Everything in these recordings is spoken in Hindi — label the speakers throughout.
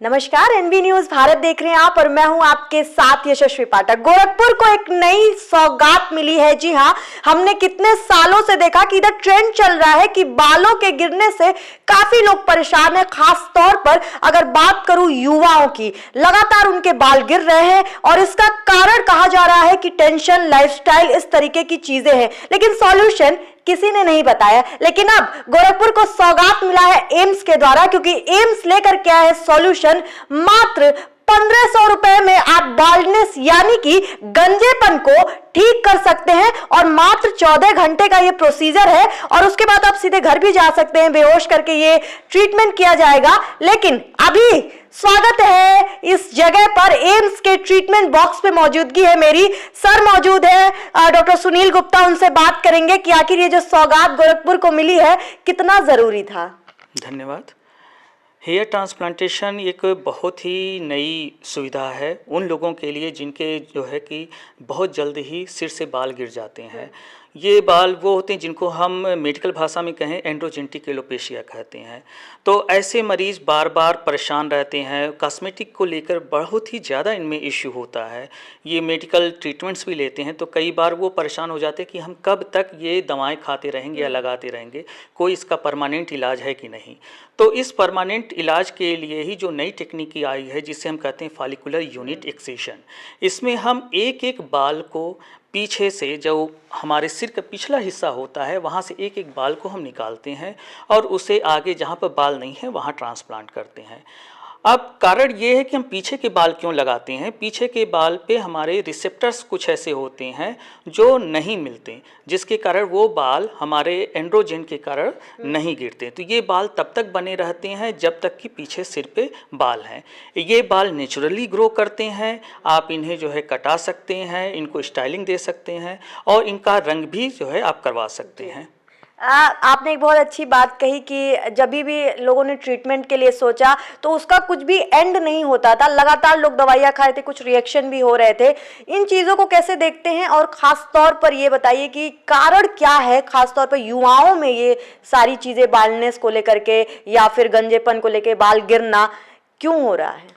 Speaker 1: नमस्कार, एनबी न्यूज भारत देख रहे हैं आप और मैं हूं आपके साथ यशस्वी पाठक। गोरखपुर को एक नई सौगात मिली है। जी हां, हमने कितने सालों से देखा कि इधर ट्रेंड चल रहा है कि बालों के गिरने से काफी लोग परेशान हैं। खास तौर पर अगर बात करूं युवाओं की, लगातार उनके बाल गिर रहे हैं और इसका कारण कहा जा रहा है कि टेंशन, लाइफस्टाइल, इस तरीके की चीजें हैं, लेकिन सॉल्यूशन किसी ने नहीं बताया। लेकिन अब गोरखपुर को सौगात मिला है एम्स के द्वारा, क्योंकि एम्स लेकर के आया है सॉल्यूशन। मात्र 1500 रुपए में आप बाल्डनेस यानी कि गंजेपन को ठीक कर सकते हैं और मात्र 14 घंटे का ये प्रोसीजर है और उसके बाद आप सीधे घर भी जा सकते हैं। बेहोश करके ये ट्रीटमेंट किया जाएगा। लेकिन अभी स्वागत है इस जगह पर, एम्स के ट्रीटमेंट बॉक्स पे मौजूदगी है मेरी। सर मौजूद है डॉक्टर सुनील गुप्ता, उनसे बात करेंगे कि आखिर ये जो सौगात गोरखपुर को मिली है कितना जरूरी था।
Speaker 2: धन्यवाद। हेयर ट्रांसप्लांटेशन एक बहुत ही नई सुविधा है उन लोगों के लिए जिनके जो है कि बहुत जल्द ही सिर से बाल गिर जाते हैं। ये बाल वो होते हैं जिनको हम मेडिकल भाषा में कहें एंड्रोजेनिक एलोपेशिया कहते हैं। तो ऐसे मरीज़ बार बार परेशान रहते हैं, कॉस्मेटिक को लेकर बहुत ही ज़्यादा इनमें इश्यू होता है। ये मेडिकल ट्रीटमेंट्स भी लेते हैं तो कई बार वो परेशान हो जाते हैं कि हम कब तक ये दवाएं खाते रहेंगे या लगाते रहेंगे, कोई इसका परमानेंट इलाज है कि नहीं। तो इस परमानेंट इलाज के लिए ही जो नई टेक्निक आई है जिसे हम कहते हैं फॉलिकुलर यूनिट एक्सेशन, इसमें हम एक एक बाल को पीछे से, जो हमारे सिर का पिछला हिस्सा होता है वहाँ से एक एक बाल को हम निकालते हैं और उसे आगे जहाँ पर बाल नहीं है वहाँ ट्रांसप्लांट करते हैं। अब कारण ये है कि हम पीछे के बाल क्यों लगाते हैं। पीछे के बाल पे हमारे रिसेप्टर्स कुछ ऐसे होते हैं जो नहीं मिलते, जिसके कारण वो बाल हमारे एंड्रोजन के कारण नहीं गिरते। तो ये बाल तब तक बने रहते हैं जब तक कि पीछे सिर पे बाल हैं। ये बाल नेचुरली ग्रो करते हैं, आप इन्हें जो है कटा सकते हैं, इनको स्टाइलिंग दे सकते हैं और इनका रंग भी जो है आप करवा सकते हैं।
Speaker 1: आपने एक बहुत अच्छी बात कही कि जब भी लोगों ने ट्रीटमेंट के लिए सोचा तो उसका कुछ भी एंड नहीं होता था। लगातार लोग दवाइयाँ खाए थे, कुछ रिएक्शन भी हो रहे थे। इन चीज़ों को कैसे देखते हैं और ख़ास तौर पर ये बताइए कि कारण क्या है, ख़ास तौर पर युवाओं में ये सारी चीज़ें बाल्डनेस को लेकर के या फिर गंजेपन को लेकर बाल गिरना क्यों हो रहा है?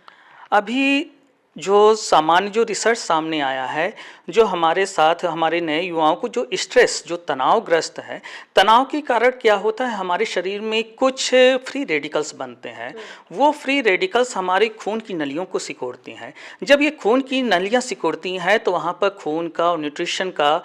Speaker 2: अभी जो सामान्य जो रिसर्च सामने आया है, जो हमारे साथ हमारे नए युवाओं को जो स्ट्रेस, जो तनावग्रस्त है, तनाव के कारण क्या होता है हमारे शरीर में कुछ फ्री रेडिकल्स बनते हैं। वो फ्री रेडिकल्स हमारे खून की नलियों को सिकोड़ती हैं। जब ये खून की नलियाँ सिकोड़ती हैं तो वहाँ पर खून का और न्यूट्रिशन का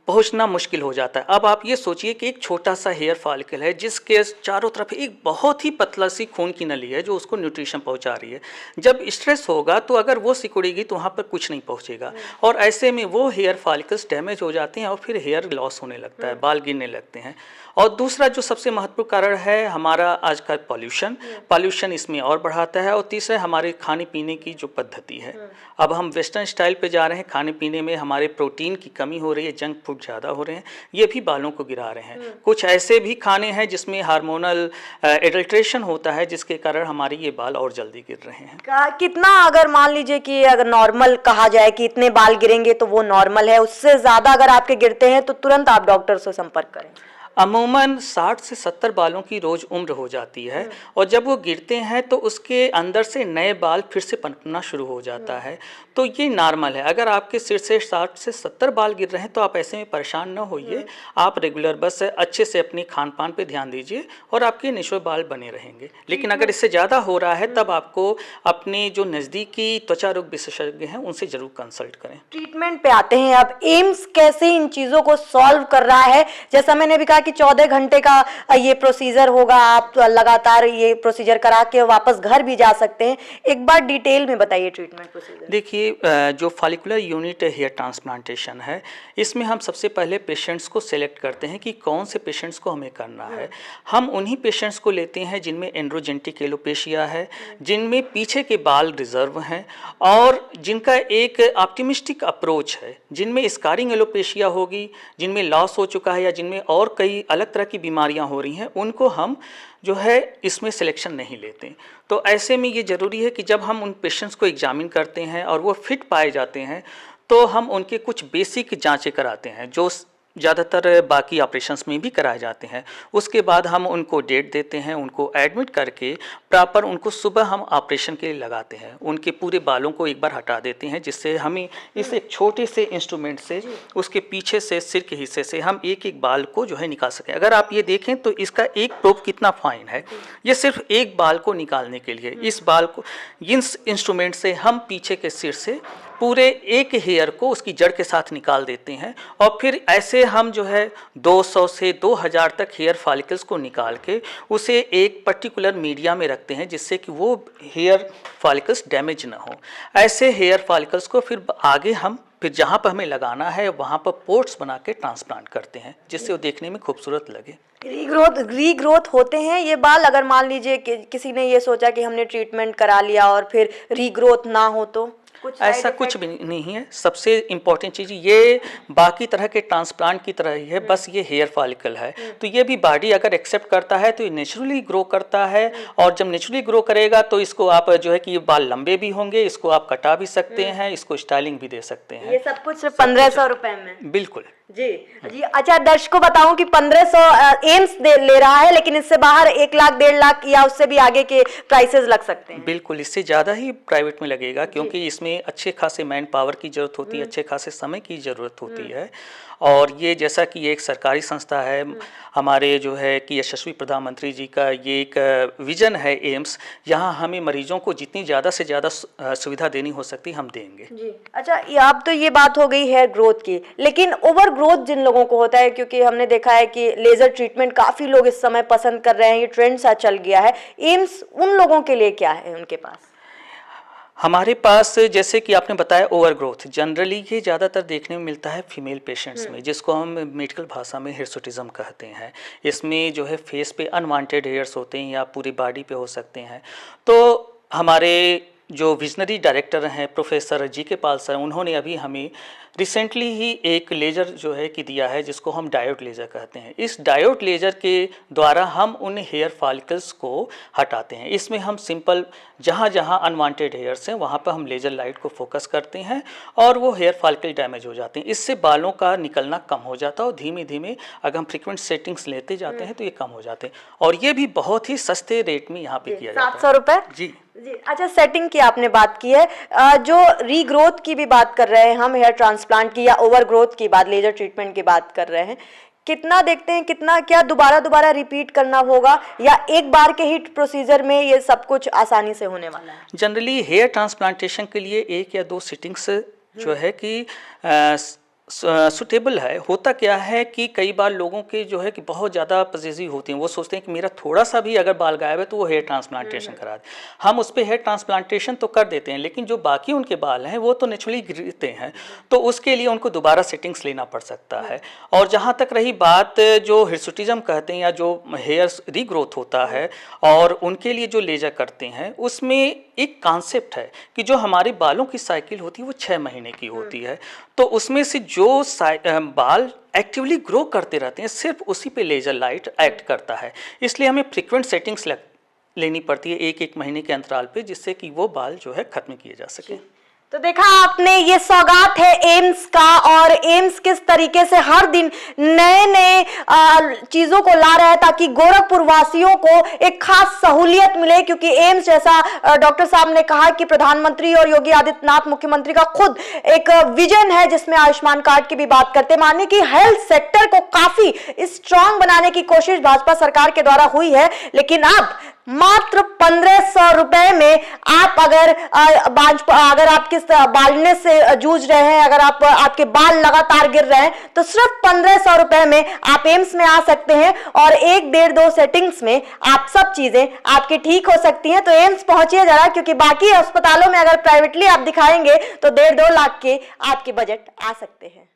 Speaker 2: पहुंचना मुश्किल हो जाता है। अब आप ये सोचिए कि एक छोटा सा हेयर फॉलिकल है जिसके चारों तरफ एक बहुत ही पतला सी खून की नली है जो उसको न्यूट्रिशन पहुंचा रही है। जब स्ट्रेस होगा तो अगर वो सिकुड़ेगी तो वहाँ पर कुछ नहीं पहुंचेगा और ऐसे में वो हेयर फॉलिकल्स डैमेज हो जाते हैं और फिर हेयर लॉस होने लगता है, बाल गिरने लगते हैं। और दूसरा जो सबसे महत्वपूर्ण कारण है हमारा आज का पॉल्यूशन इसमें और बढ़ाता है। और तीसरा हमारे खाने पीने की जो पद्धति है। अब हम वेस्टर्न स्टाइल पे जा रहे हैं, खाने पीने में हमारे प्रोटीन की कमी हो रही है, जंक फूड ज़्यादा हो रहे हैं, ये भी बालों को गिरा रहे हैं। कुछ ऐसे भी खाने हैं जिसमें हार्मोनल एडल्ट्रेशन होता है जिसके कारण हमारे ये बाल और जल्दी गिर रहे हैं।
Speaker 1: कितना, अगर मान लीजिए कि अगर नॉर्मल कहा जाए कि इतने बाल गिरेंगे तो वो नॉर्मल है, उससे ज़्यादा अगर आपके गिरते हैं तो तुरंत आप डॉक्टर से संपर्क करें?
Speaker 2: अमूमन 60 से 70 बालों की रोज़ उम्र हो जाती है और जब वो गिरते हैं तो उसके अंदर से नए बाल फिर से पनपना शुरू हो जाता है। तो ये नॉर्मल है। अगर आपके सिर से 60 से 70 बाल गिर रहे हैं तो आप ऐसे में परेशान न होइए। आप रेगुलर बस अच्छे से अपनी खान पान पे ध्यान दीजिए और आपके नेचुरल बाल बने रहेंगे। लेकिन अगर इससे ज़्यादा हो रहा है तब आपको अपने जो नज़दीकी त्वचा रोग विशेषज्ञ हैं उनसे ज़रूर कंसल्ट करें।
Speaker 1: ट्रीटमेंट पे आते हैं। अब एम्स कैसे इन चीज़ों को सॉल्व कर रहा है? जैसा मैंने भी कहा कि 14 घंटे का ये प्रोसीजर होगा, आप लगातार ये प्रोसीजर करा के वापस घर भी जा सकते हैं। एक बार डिटेल में बताइए ट्रीटमेंट प्रोसीजर।
Speaker 2: देखिए, जो फॉलिकुलर यूनिट हेयर ट्रांसप्लांटेशन है इसमें हम सबसे पहले पेशेंट्स को सेलेक्ट करते हैं कि कौन से पेशेंट्स को हमें करना है। हम उन्हीं पेशेंट्स को लेते हैं जिनमें एंड्रोजेनिक एलोपेशिया है, जिनमें पीछे के बाल रिजर्व हैं और जिनका एक ऑप्टिमिस्टिक अप्रोच है, जिनमें स्कारिंग एलोपेशिया होगी, जिनमें लॉस हो चुका है या जिनमें और कई अलग तरह की बीमारियां हो रही हैं, उनको हम जो है इसमें सिलेक्शन नहीं लेते। तो ऐसे में ये ज़रूरी है कि जब हम उन पेशेंट्स को एग्जामिन करते हैं और वो फिट पाए जाते हैं तो हम उनके कुछ बेसिक जांचें कराते हैं जो ज़्यादातर बाकी ऑपरेशंस में भी कराए जाते हैं। उसके बाद हम उनको डेट देते हैं, उनको एडमिट करके प्रॉपर उनको सुबह हम ऑपरेशन के लिए लगाते हैं। उनके पूरे बालों को एक बार हटा देते हैं, जिससे हमें इस एक छोटे से इंस्ट्रूमेंट से उसके पीछे से सिर के हिस्से से हम एक एक बाल को जो है निकाल सकें। अगर आप ये देखें तो इसका एक प्रोब कितना फाइन है, ये सिर्फ एक बाल को निकालने के लिए। इस बाल को इस इंस्ट्रूमेंट से हम पीछे के सिर से पूरे एक हेयर को उसकी जड़ के साथ निकाल देते हैं, और फिर ऐसे हम जो है 200 से 2000 तक हेयर फॉलिकल्स को निकाल के उसे एक पर्टिकुलर मीडिया में रखते हैं, जिससे कि वो हेयर फॉलिकल्स डैमेज ना हो। ऐसे हेयर फॉलिकल्स को फिर आगे हम फिर जहाँ पर हमें लगाना है वहाँ पर पोर्ट्स बना के ट्रांसप्लांट करते हैं, जिससे वो देखने में खूबसूरत लगे।
Speaker 1: रीग्रोथ होते हैं ये बाल? अगर मान लीजिए कि किसी ने ये सोचा कि हमने ट्रीटमेंट करा लिया और फिर रीग्रोथ ना हो तो
Speaker 2: ऐसा कुछ भी नहीं है। सबसे इम्पॉर्टेंट चीज़ ये बाकी तरह के ट्रांसप्लांट की तरह ही है, बस ये हेयर फॉलिकल है। तो ये भी बॉडी अगर एक्सेप्ट करता है तो ये नेचुरली ग्रो करता है, और जब नेचुरली ग्रो करेगा तो इसको आप जो है कि ये बाल लंबे भी होंगे, इसको आप कटा भी सकते हैं, इसको स्टाइलिंग भी दे सकते हैं।
Speaker 1: ये सब कुछ 1500 रुपए में?
Speaker 2: बिल्कुल
Speaker 1: जी जी। अच्छा, दर्शकों बताऊं कि 1500 एम्स ले रहा है, लेकिन इससे बाहर 1 लाख 1.5 लाख या उससे भी आगे के प्राइसेस लग सकते हैं।
Speaker 2: बिल्कुल, इससे ज़्यादा ही प्राइवेट में लगेगा, क्योंकि इसमें अच्छे खासे मैन पावर की ज़रूरत होती है, अच्छे खासे समय की ज़रूरत होती है। और ये जैसा कि ये एक सरकारी संस्था है, हमारे जो है कि यशस्वी प्रधानमंत्री जी का ये एक विजन है एम्स, यहाँ हमें मरीजों को जितनी ज़्यादा से ज़्यादा सुविधा देनी हो सकती हम देंगे।
Speaker 1: जी। अच्छा, अब तो ये बात हो गई हेयर ग्रोथ की, लेकिन ओवर ग्रोथ जिन लोगों को होता है, क्योंकि हमने देखा है कि लेज़र ट्रीटमेंट काफ़ी लोग इस समय पसंद कर रहे हैं, ये ट्रेंड सा चल गया है, एम्स उन लोगों के लिए क्या है उनके पास?
Speaker 2: हमारे पास जैसे कि आपने बताया ओवर ग्रोथ, जनरली ये ज़्यादातर देखने में मिलता है फीमेल पेशेंट्स में, जिसको हम मेडिकल भाषा में हिर्सुटिज्म कहते हैं। इसमें जो है फेस पे अनवांटेड हेयर्स होते हैं या पूरी बॉडी पे हो सकते हैं। तो हमारे जो विजनरी डायरेक्टर हैं प्रोफेसर जी.के. पाल सर, उन्होंने अभी हमें रिसेंटली ही एक लेज़र जो है कि दिया है, जिसको हम डायोड लेज़र कहते हैं। इस डायोड लेज़र के द्वारा हम उन हेयर फॉलिकल्स को हटाते हैं। इसमें हम सिंपल जहाँ जहाँ अनवांटेड हेयर्स हैं वहाँ पर हम लेज़र लाइट को फोकस करते हैं, और वो हेयर फॉलिकल डैमेज हो जाते हैं। इससे बालों का निकलना कम हो जाता है, और धीमे धीमे अगर हम फ्रीक्वेंट सेटिंग्स लेते जाते हैं तो ये कम हो जाते हैं। और ये भी बहुत ही सस्ते रेट में यहाँ पे किया जाता है।
Speaker 1: 700 रुपये?
Speaker 2: जी
Speaker 1: जी। अच्छा, सेटिंग की आपने बात की है, जो रीग्रोथ की भी बात कर रहे हैं हम, हेयर ट्रांसप्लांट की या ओवर ग्रोथ की बात, लेजर ट्रीटमेंट की बात कर रहे हैं, कितना देखते हैं, कितना क्या दोबारा रिपीट करना होगा, या एक बार के ही प्रोसीजर में ये सब कुछ आसानी से होने वाला है?
Speaker 2: जनरली हेयर ट्रांसप्लांटेशन के लिए 1 या 2 सिटिंग्स जो है कि सुटेबल है। होता क्या है कि कई बार लोगों के जो है कि बहुत ज़्यादा पजेसिव होती हैं, वो सोचते हैं कि मेरा थोड़ा सा भी अगर बाल गायब है तो वो हेयर ट्रांसप्लांटेशन करा दें। हम उस पर हेयर ट्रांसप्लांटेशन तो कर देते हैं, लेकिन जो बाकी उनके बाल हैं वो तो नेचुरली गिरते हैं, तो उसके लिए उनको दोबारा सेटिंग्स लेना पड़ सकता है। और जहाँ तक रही बात जो हिर्सुटिज्म कहते हैं या जो हेयर रीग्रोथ होता है, और उनके लिए जो लेजर करते हैं, उसमें एक कॉन्सेप्ट है कि जो हमारे बालों की साइकिल होती है वो 6 महीने की होती है। तो उसमें से जो बाल एक्टिवली ग्रो करते रहते हैं, सिर्फ उसी पे लेजर लाइट एक्ट करता है। इसलिए हमें फ्रीक्वेंट सेटिंग्स लेनी पड़ती है 1-1 महीने के अंतराल पे, जिससे कि वो बाल जो है खत्म किए जा सके।
Speaker 1: तो देखा आपने, ये सौगात है एम्स का, और एम्स किस तरीके से हर दिन नए चीजों को ला रहा है ताकि गोरखपुर वासियों को एक खास सहूलियत मिले। क्योंकि एम्स, जैसा डॉक्टर साहब ने कहा कि प्रधानमंत्री और योगी आदित्यनाथ मुख्यमंत्री का खुद एक विजन है, जिसमें आयुष्मान कार्ड की भी बात करते हैं। मानिए कि हेल्थ सेक्टर को काफी स्ट्रांग बनाने की कोशिश भाजपा सरकार के द्वारा हुई है, लेकिन अब मात्र 1500 रुपए में आप अगर आप किस बालने से जूझ रहे हैं, अगर आपके बाल लगातार गिर रहे हैं, तो सिर्फ 1500 रुपए में आप एम्स में आ सकते हैं, और 1-1.5-2 सेटिंग्स में आप सब चीजें आपकी ठीक हो सकती हैं। तो एम्स पहुंचिए जरा, क्योंकि बाकी अस्पतालों में अगर प्राइवेटली आप दिखाएंगे तो 1.5-2 लाख के आपके बजट आ सकते हैं।